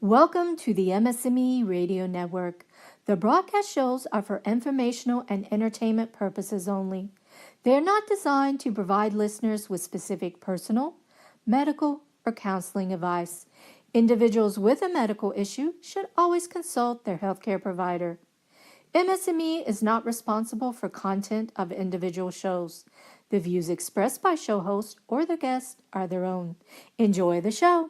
Welcome to the MS&Me Radio Network. The broadcast shows are for informational and entertainment purposes only. They are not designed to provide listeners with specific personal, medical, or counseling advice. Individuals with a medical issue should always consult their healthcare provider. MS&Me is not responsible for content of individual shows. The views expressed by show hosts or their guests are their own. Enjoy the show.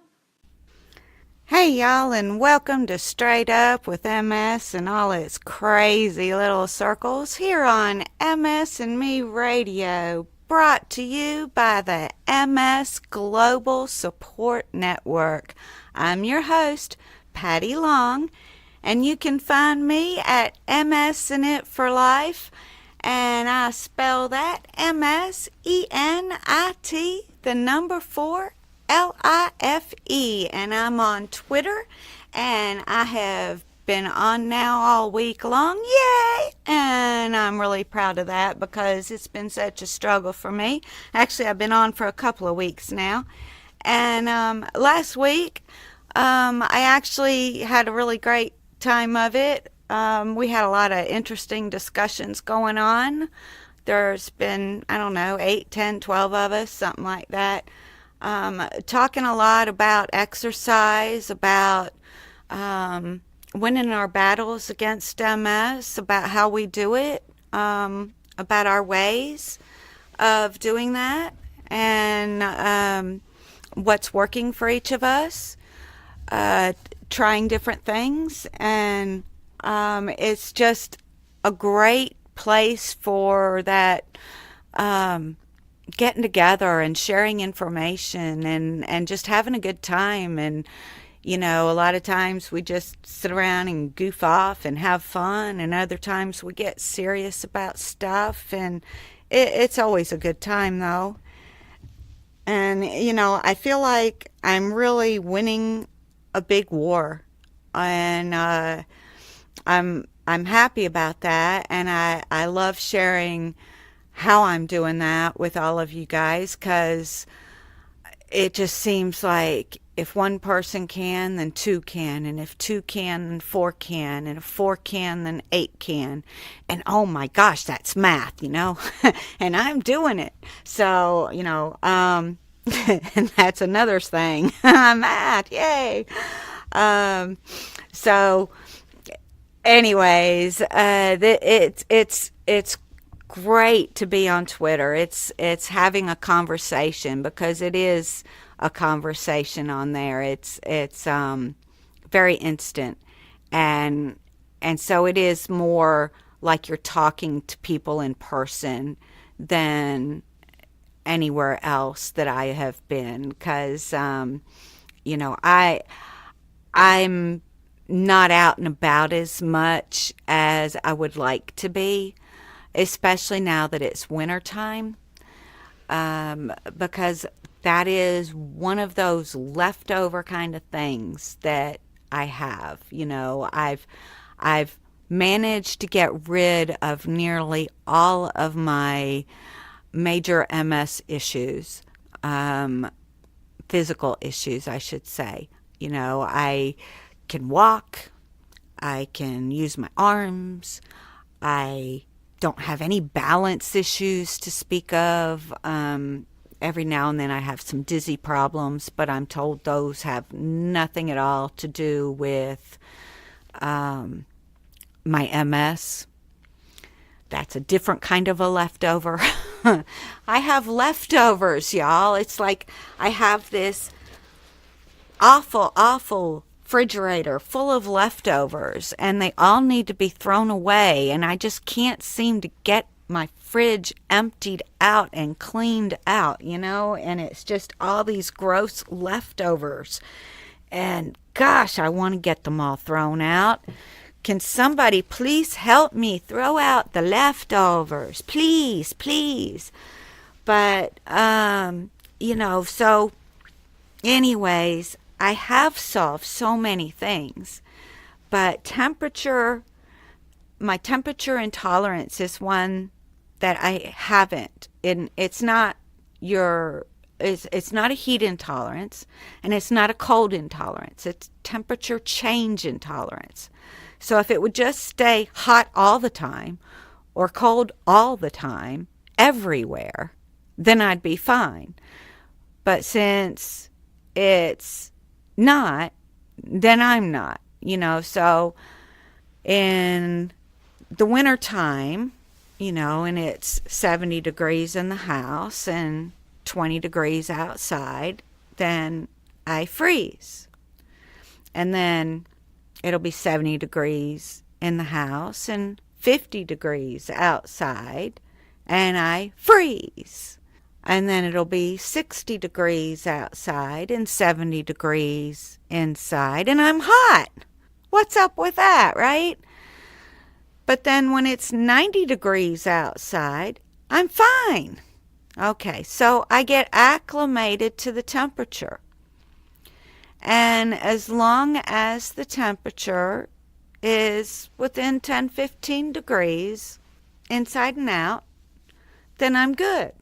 Hey y'all, and welcome to Straight Up with MS and all its crazy little circles here on MS and Me Radio, brought to you by the MS Global Support Network. I'm your host, Patty Long, and you can find me at MS in It for Life, and I spell that MSENIT, the number 4, LIFE, and I'm on Twitter, and I have been on now all week long. Yay! And I'm really proud of that because it's been such a struggle for me. Actually, I've been on for a couple of weeks now. And last week, I actually had a really great time of it. We had a lot of interesting discussions going on. There's been, 8, 10, 12 of us, something like that. Talking a lot about exercise, about winning our battles against MS, about how we do it, about our ways of doing that, and what's working for each of us, trying different things, and it's just a great place for that getting together and sharing information and just having a good time. And a lot of times we just sit around and goof off and have fun, and other times we get serious about stuff, and it's always a good time though. And I feel like I'm really winning a big war, and I'm happy about that, and I love sharing how I'm doing that with all of you guys, because it just seems like if one person can, then two can, and if two can, then four can, and if four can, then eight can, and oh my gosh, that's math, and I'm doing it. So, and that's another thing. Math, yay. So anyways, it's great to be on Twitter. It's having a conversation, because it is a conversation on there. It's very instant, and so it is more like you're talking to people in person than anywhere else that I have been, because I'm not out and about as much as I would like to be, especially now that it's wintertime, because that is one of those leftover kind of things that I have. I've managed to get rid of nearly all of my major MS issues, physical issues, I should say. I can walk, I can use my arms, I don't have any balance issues to speak of. Every now and then I have some dizzy problems, but I'm told those have nothing at all to do with my MS. That's a different kind of a leftover. I have leftovers, y'all. It's like I have this awful refrigerator full of leftovers, and they all need to be thrown away, and I just can't seem to get my fridge emptied out and cleaned out, and it's just all these gross leftovers, and gosh, I want to get them all thrown out. Can somebody please help me throw out the leftovers, please? But so anyways, I have solved so many things, but my temperature intolerance is one that I haven't. And it's not your it's not a heat intolerance, and it's not a cold intolerance. It's temperature change intolerance. So if it would just stay hot all the time or cold all the time everywhere, then I'd be fine. But since it's not, then I'm not, So in the wintertime, and it's 70 degrees in the house and 20 degrees outside, then I freeze. And then it'll be 70 degrees in the house and 50 degrees outside, and I freeze. And then it'll be 60 degrees outside and 70 degrees inside, and I'm hot. What's up with that, right? But then when it's 90 degrees outside, I'm fine. Okay, so I get acclimated to the temperature. And as long as the temperature is within 10-15 degrees inside and out, then I'm good.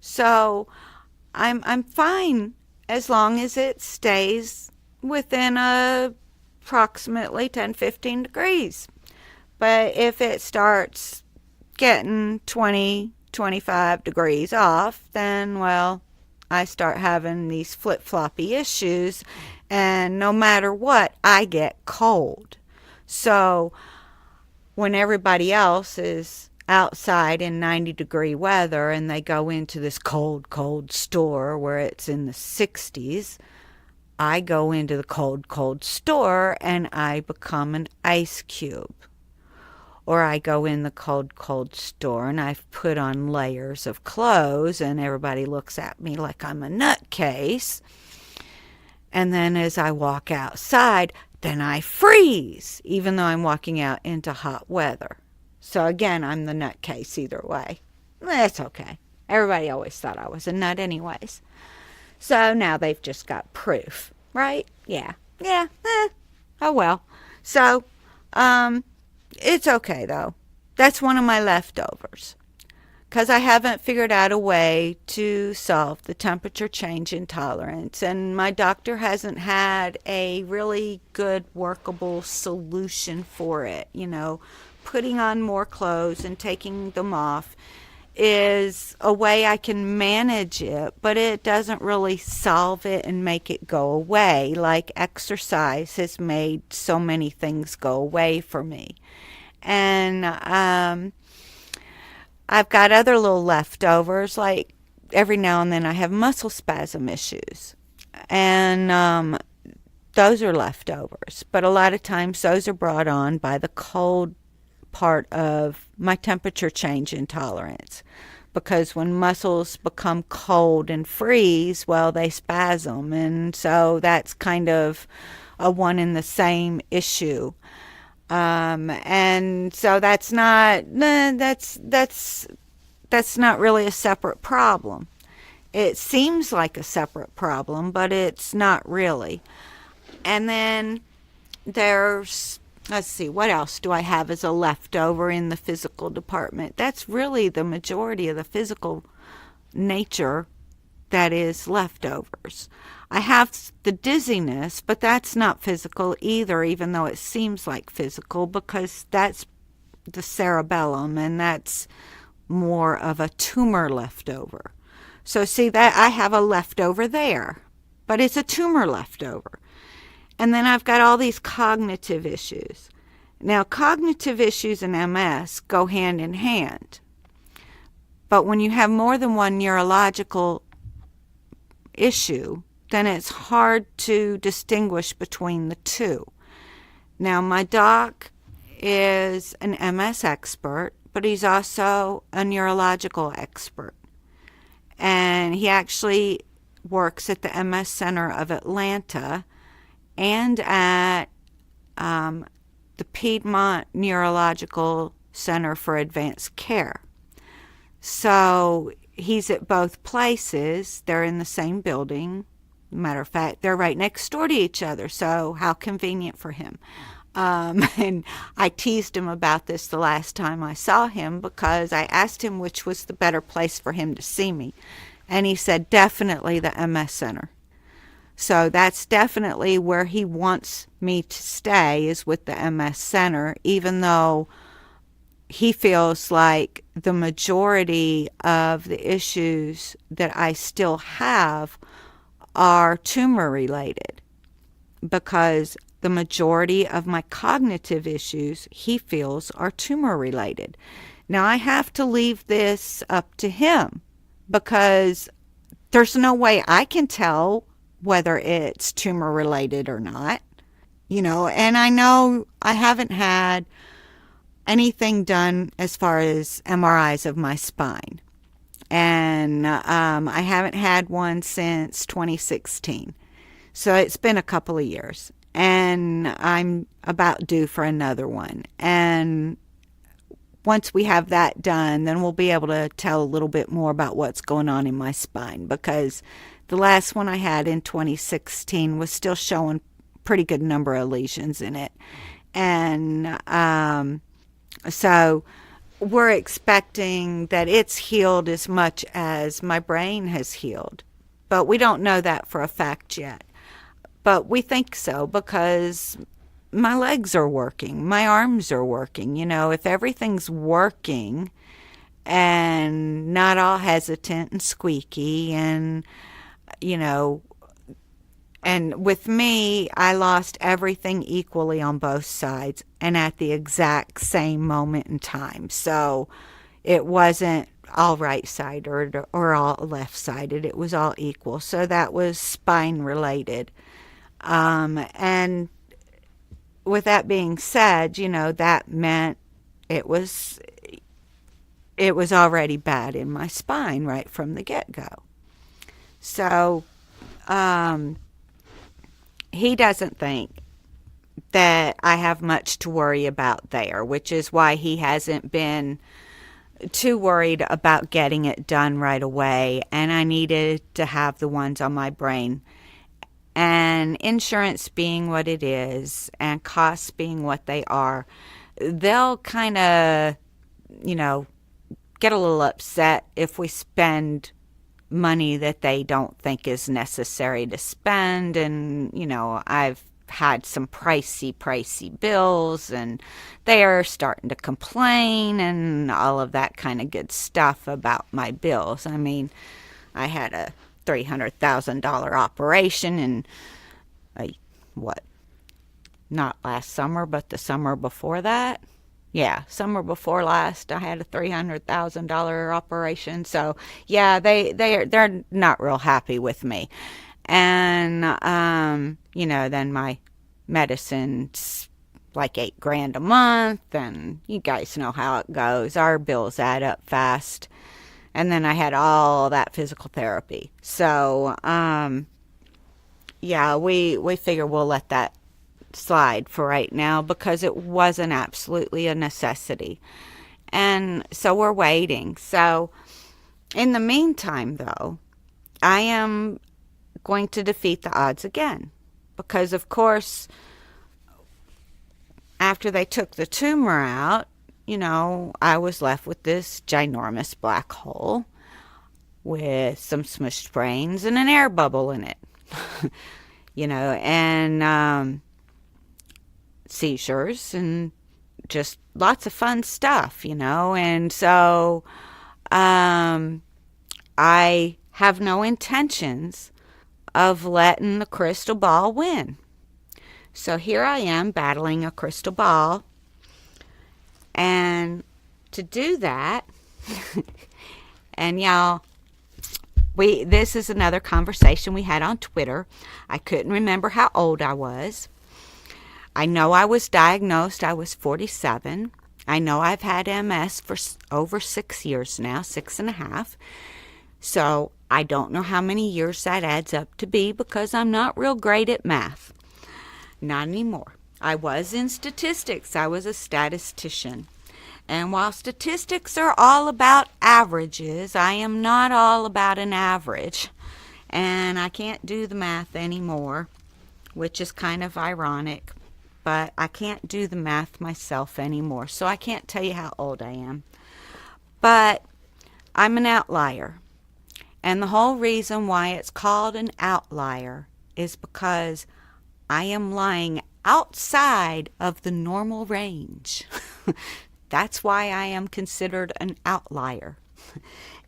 So I'm fine as long as it stays within approximately 10-15 degrees. But if it starts getting 20-25 degrees off, then, well, I start having these flip-floppy issues, and no matter what, I get cold. So when everybody else is outside in 90-degree weather and they go into this cold store where it's in the 60s, I go into the cold store and I become an ice cube. Or I go in the cold store and I've put on layers of clothes and everybody looks at me like I'm a nutcase. And then as I walk outside, then I freeze, even though I'm walking out into hot weather. So again, I'm the nutcase either way. That's okay. Everybody always thought I was a nut anyways. So now they've just got proof, right? Yeah. Oh well. So, it's okay though. That's one of my leftovers. Because I haven't figured out a way to solve the temperature change intolerance. And my doctor hasn't had a really good workable solution for it. Putting on more clothes and taking them off is a way I can manage it, but it doesn't really solve it and make it go away. Like exercise has made so many things go away for me. And I've got other little leftovers, like every now and then I have muscle spasm issues. And those are leftovers. But a lot of times those are brought on by the cold part of my temperature change intolerance. Because when muscles become cold and freeze, well, they spasm. And so that's kind of a one and the same issue. And so that's not really a separate problem. It seems like a separate problem, but it's not really. And then there's, let's see, what else do I have as a leftover in the physical department? That's really the majority of the physical nature that is leftovers. I have the dizziness, but that's not physical either, even though it seems like physical, because that's the cerebellum, and that's more of a tumor leftover. So see, that I have a leftover there, but it's a tumor leftover. And then I've got all these cognitive issues. Now, cognitive issues and MS go hand in hand. But when you have more than one neurological issue, then it's hard to distinguish between the two. Now, my doc is an MS expert, but he's also a neurological expert. And he actually works at the MS Center of Atlanta and at the Piedmont Neurological Center for Advanced Care. So he's at both places. They're in the same building. Matter of fact, they're right next door to each other, so how convenient for him. And I teased him about this the last time I saw him, because I asked him which was the better place for him to see me. And he said, definitely the MS Center. So that's definitely where he wants me to stay, is with the MS Center, even though he feels like the majority of the issues that I still have are tumor related, because the majority of my cognitive issues he feels are tumor related. Now I have to leave this up to him, because there's no way I can tell whether it's tumor related or not. And I know I haven't had anything done as far as MRIs of my spine. And I haven't had one since 2016. So it's been a couple of years. And I'm about due for another one. And once we have that done, then we'll be able to tell a little bit more about what's going on in my spine, because the last one I had in 2016 was still showing pretty good number of lesions in it. And so we're expecting that it's healed as much as my brain has healed. But we don't know that for a fact yet. But we think so, because my legs are working, my arms are working. If everything's working and not all hesitant and squeaky, and and with me, I lost everything equally on both sides and at the exact same moment in time. So it wasn't all right-sided or all left-sided. It was all equal. So that was spine-related. And with that being said, that meant it was already bad in my spine right from the get-go. So he doesn't think that I have much to worry about there, which is why he hasn't been too worried about getting it done right away. And I needed to have the ones on my brain. And insurance being what it is, and costs being what they are, they'll kind of, get a little upset if we spend money that they don't think is necessary to spend. And, I've had some pricey bills, and they are starting to complain and all of that kind of good stuff about my bills. I mean, I had a $300,000 operation, and not last summer, but the summer before that. Yeah, summer before last, I had a $300,000 operation. So yeah, they're not real happy with me. And then my medicine's like $8,000 a month, and you guys know how it goes. Our bills add up fast. And then I had all that physical therapy. So, yeah, we figure we'll let that slide for right now, because it wasn't absolutely a necessity. And so we're waiting. So in the meantime, though, I am going to defeat the odds again. Because, of course, after they took the tumor out, I was left with this ginormous black hole with some smushed brains and an air bubble in it, and seizures and just lots of fun stuff, and so I have no intentions of letting the crystal ball win. So here I am battling a crystal ball. And to do that, and y'all, this is another conversation we had on Twitter. I couldn't remember how old I was. I know I was diagnosed. I was 47. I know I've had MS for over 6 years now, 6.5. So I don't know how many years that adds up to be, because I'm not real great at math. Not anymore. I was in statistics. I was a statistician. And while statistics are all about averages, I am not all about an average. And I can't do the math anymore, which is kind of ironic. But I can't do the math myself anymore, so I can't tell you how old I am. But I'm an outlier. And the whole reason why it's called an outlier is because I am lying outside of the normal range. That's why I am considered an outlier.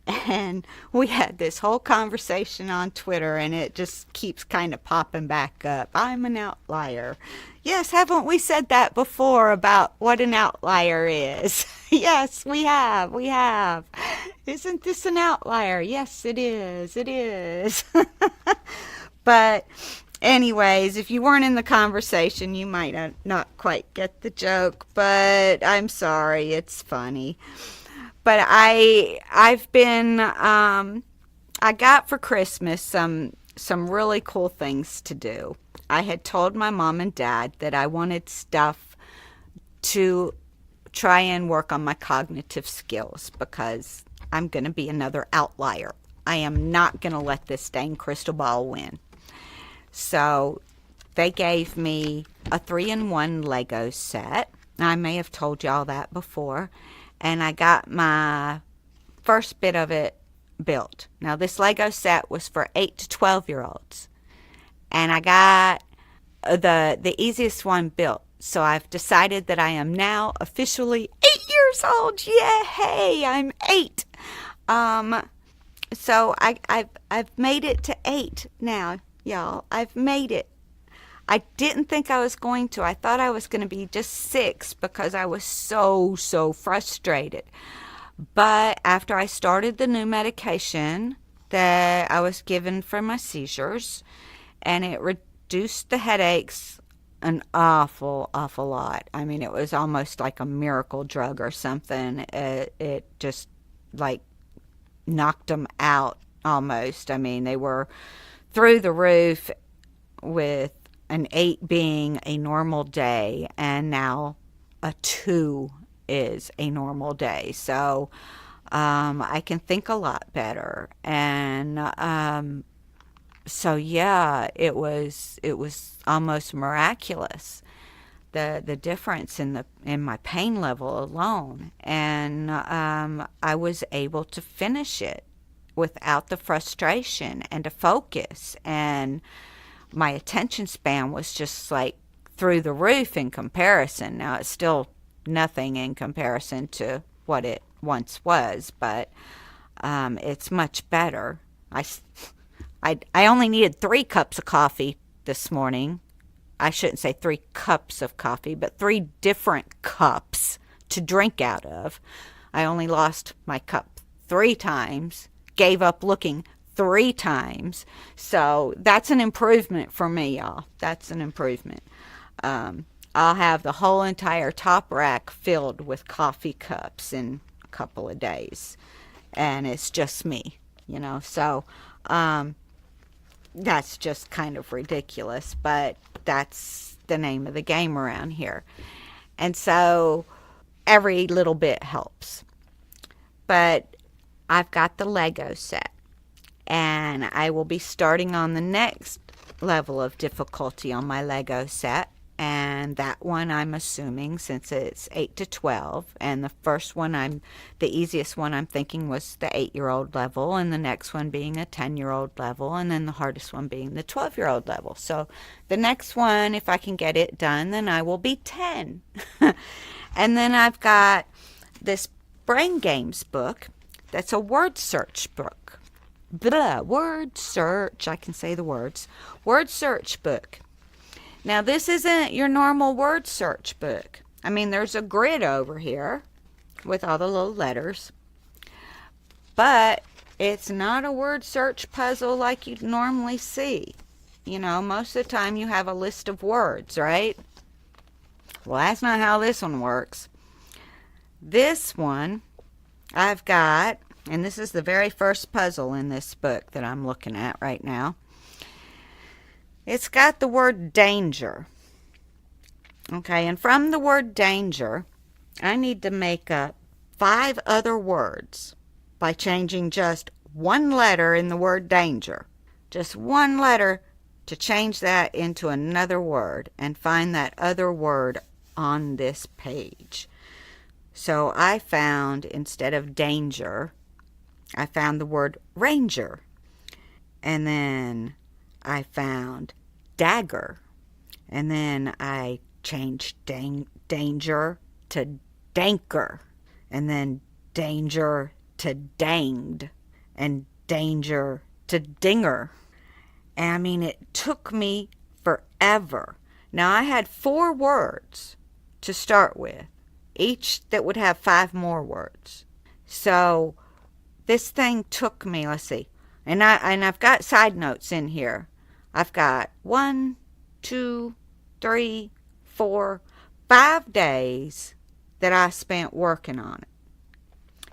And we had this whole conversation on Twitter, and it just keeps kind of popping back up. I'm an outlier. Yes, haven't we said that before about what an outlier is? Yes, we have. We have. Isn't this an outlier? Yes, it is. It is. But anyways, if you weren't in the conversation, you might not quite get the joke, but I'm sorry. It's funny. But I've been I got for Christmas some really cool things to do. I had told my mom and dad that I wanted stuff to try and work on my cognitive skills because I'm going to be another outlier. I am not going to let this dang crystal ball win. So they gave me a 3-in-1 Lego set. I may have told y'all that before. And I got my first bit of it built. Now, this Lego set was for 8 to 12-year-olds. And I got the easiest one built. So I've decided that I am now officially 8 years old. Yeah, hey, I'm 8. So I've made it to 8 now, y'all. I've made it. I didn't think I was going to. I thought I was going to be just 6 because I was so frustrated. But after I started the new medication that I was given for my seizures, and it reduced the headaches an awful lot. I mean, it was almost like a miracle drug or something. It just like knocked them out almost. I mean, they were through the roof with an 8 being a normal day, and now a 2 is a normal day. So I can think a lot better. And so yeah, it was almost miraculous, the difference in my pain level alone. And I was able to finish it without the frustration and to focus, and my attention span was just like through the roof in comparison. Now, it's still nothing in comparison to what it once was, but it's much better. I only needed 3 cups of coffee this morning. I shouldn't say 3 cups of coffee, but 3 different cups to drink out of. I only lost my cup 3 times, gave up looking 3 times. So that's an improvement for me, y'all. That's an improvement. I'll have the whole entire top rack filled with coffee cups in a couple of days. And it's just me, So that's just kind of ridiculous, but that's the name of the game around here. And so every little bit helps. But I've got the Lego set, and I will be starting on the next level of difficulty on my Lego set. And that one, I'm assuming, since it's 8 to 12, and the first one, the easiest one I'm thinking was the 8-year-old level, and the next one being a 10-year-old level, and then the hardest one being the 12-year-old level. So the next one, if I can get it done, then I will be 10. And then I've got this Brain Games book that's a word search book. Word search, I can say the words. Word search book. Now, this isn't your normal word search book. I mean, there's a grid over here with all the little letters. But it's not a word search puzzle like you'd normally see. Most of the time you have a list of words, right? Well, that's not how this one works. This one I've got, and this is the very first puzzle in this book that I'm looking at right now. It's got the word danger. Okay, and from the word danger, I need to make up 5 other words by changing just one letter in the word danger. Just one letter to change that into another word and find that other word on this page. So I found, instead of danger, I found the word ranger. And then I found dagger. And then I changed danger to danker. And then danger to danged. And danger to dinger. And I mean, it took me forever. Now, I had 4 words to start with, each that would have 5 more words. So this thing took me, let's see, and I've got side notes in here. I've got 1, 2, 3, 4, 5 days that I spent working on it.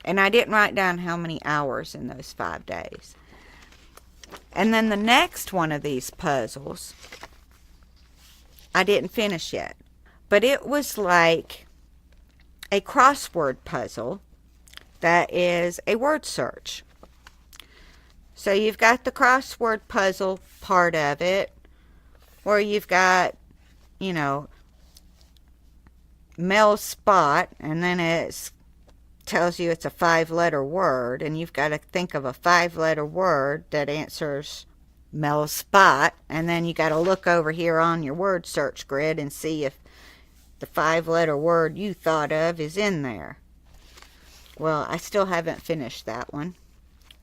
And I didn't write down how many hours in those 5 days. And then the next one of these puzzles, I didn't finish yet. But it was like a crossword puzzle that is a word search. So you've got the crossword puzzle part of it, where you've got, Mel's spot, and then it tells you it's a 5-letter word, and you've got to think of a 5-letter word that answers Mel's spot, and then you got to look over here on your word search grid and see if the 5-letter word you thought of is in there. Well, I still haven't finished that one.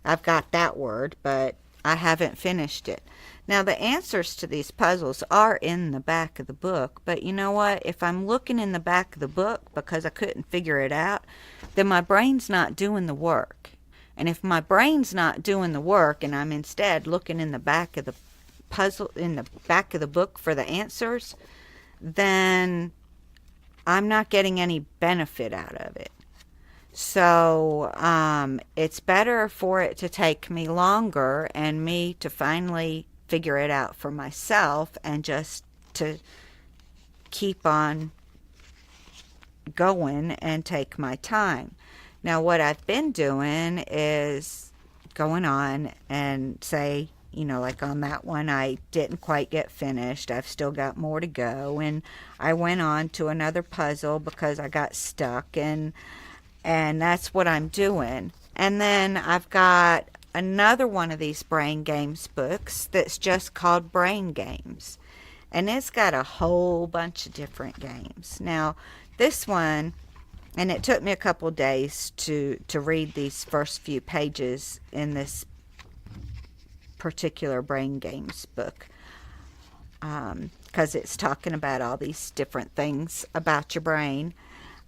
I've got that word, but I haven't finished it. Now, the answers to these puzzles are in the back of the book, but you know what? If I'm looking in the back of the book because I couldn't figure it out, then my brain's not doing the work. And if my brain's not doing the work and I'm instead looking in the back of the puzzle, in the back of the book for the answers, then I'm not getting any benefit out of it. So it's better for it to take me longer and me to finally figure it out for myself and just to keep on going and take my time. Now, what I've been doing is going on and say, like on that one, I didn't quite get finished. I've still got more to go. And I went on to another puzzle because I got stuck, and that's what I'm doing. And then I've got another one of these brain games books that's just called Brain Games. And it's got a whole bunch of different games. Now, this one, and it took me a couple days to read these first few pages in this particular Brain Games book, because it's talking about all these different things about your brain,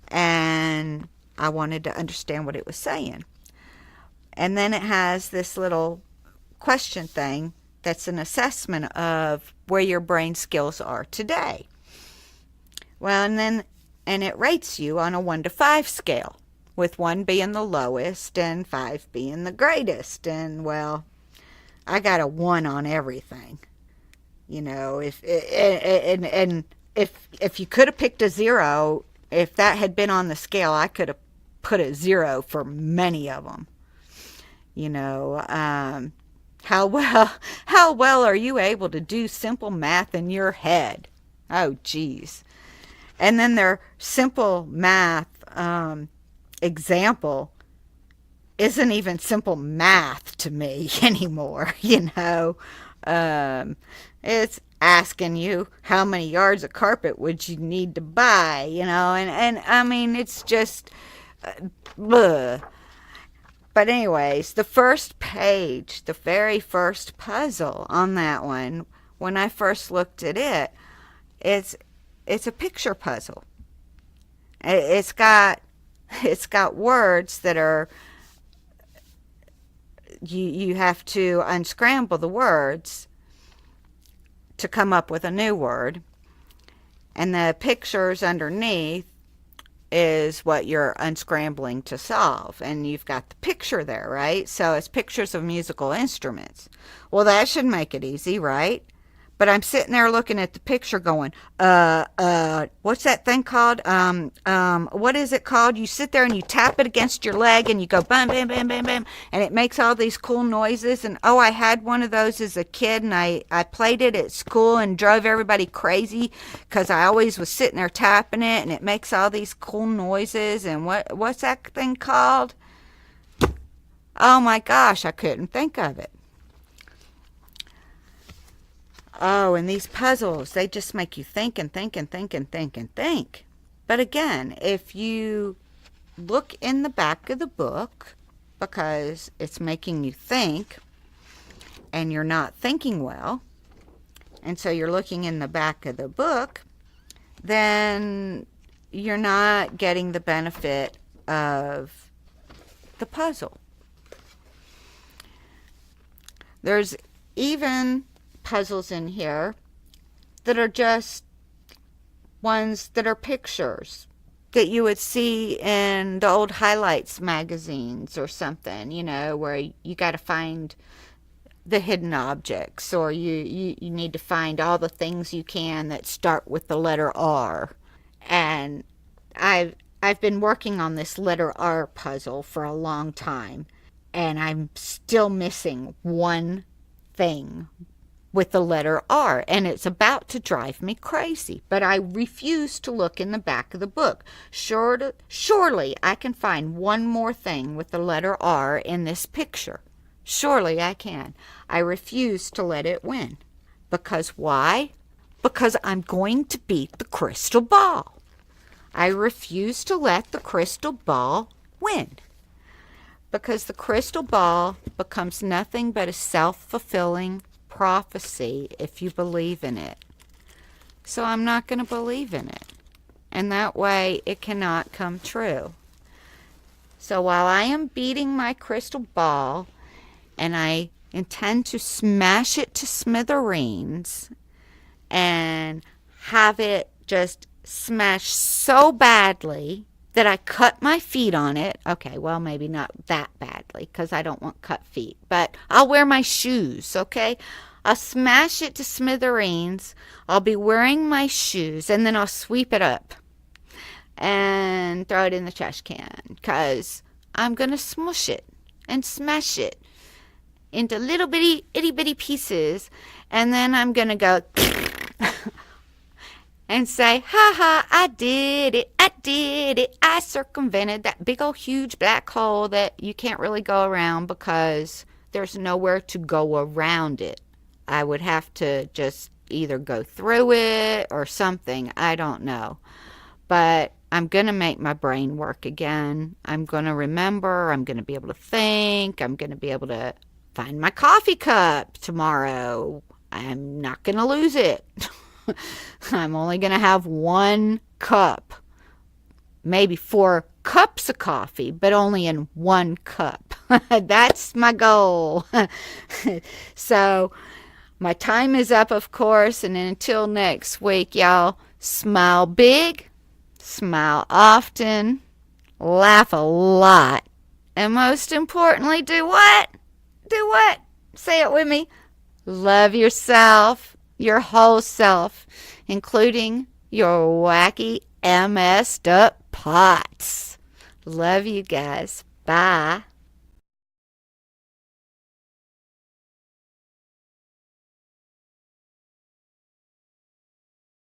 and I wanted to understand what it was saying. And then it has this little question thing that's an assessment of where your brain skills are today. Well, and it rates you on a 1 to 5 scale, with 1 being the lowest and 5 being the greatest. And well, I got a 1 on everything. If you could have picked a 0, if that had been on the scale, I could have put a 0 for many of them. How well are you able to do simple math in your head? Oh, geez. And then their simple math example isn't even simple math to me anymore. It's asking you how many yards of carpet would you need to buy, and I mean, it's just bleh. But anyways, the first page, the very first puzzle on that one, when I first looked at it, it's a picture puzzle. It's got words that are, you have to unscramble the words to come up with a new word, and the pictures underneath is what you're unscrambling to solve. And you've got the picture there, right? So it's pictures of musical instruments. Well, that should make it easy, right? But I'm sitting there looking at the picture going, what's that thing called? What is it called? You sit there and you tap it against your leg and you go bam, bam, bam, bam, bam, and it makes all these cool noises. And oh, I had one of those as a kid, and I played it at school and drove everybody crazy because I always was sitting there tapping it, and it makes all these cool noises. And what's that thing called? Oh my gosh, I couldn't think of it. Oh, and these puzzles, they just make you think and think and think and think and think. But again, if you look in the back of the book, because it's making you think and you're not thinking well, and so you're looking in the back of the book, then you're not getting the benefit of the puzzle. There's even puzzles in here that are just ones that are pictures that you would see in the old highlights magazines or something, where you got to find the hidden objects, or you need to find all the things you can that start with the letter R. And I've been working on this letter R puzzle for a long time, and I'm still missing one thing with the letter R, and it's about to drive me crazy. But I refuse to look in the back of the book. Surely I can find one more thing with the letter R in this picture. Surely I can. I refuse to let it win. Because why? Because I'm going to beat the crystal ball. I refuse to let the crystal ball win. Because the crystal ball becomes nothing but a self-fulfilling prophecy if you believe in it. So I'm not going to believe in it. And that way it cannot come true. So while I am beating my crystal ball, and I intend to smash it to smithereens and have it just smash so badly that I cut my feet on it. Okay, well, maybe not that badly because I don't want cut feet, but I'll wear my shoes, okay? I'll smash it to smithereens. I'll be wearing my shoes, and then I'll sweep it up and throw it in the trash can because I'm going to smush it and smash it into little bitty, itty bitty pieces, and then I'm going to go and say, ha ha, I did it, I circumvented that big old huge black hole that you can't really go around because there's nowhere to go around it. I would have to just either go through it or something, I don't know. But I'm going to make my brain work again. I'm going to remember, I'm going to be able to think, I'm going to be able to find my coffee cup tomorrow. I'm not going to lose it. I'm only going to have one cup. Maybe 4 cups of coffee, but only in 1 cup. That's my goal. So my time is up, of course, and until next week, y'all, smile big, smile often, laugh a lot, and most importantly, do what? Do what? Say it with me. Love yourself, your whole self, including your wacky, messed up parts. Love you guys. Bye.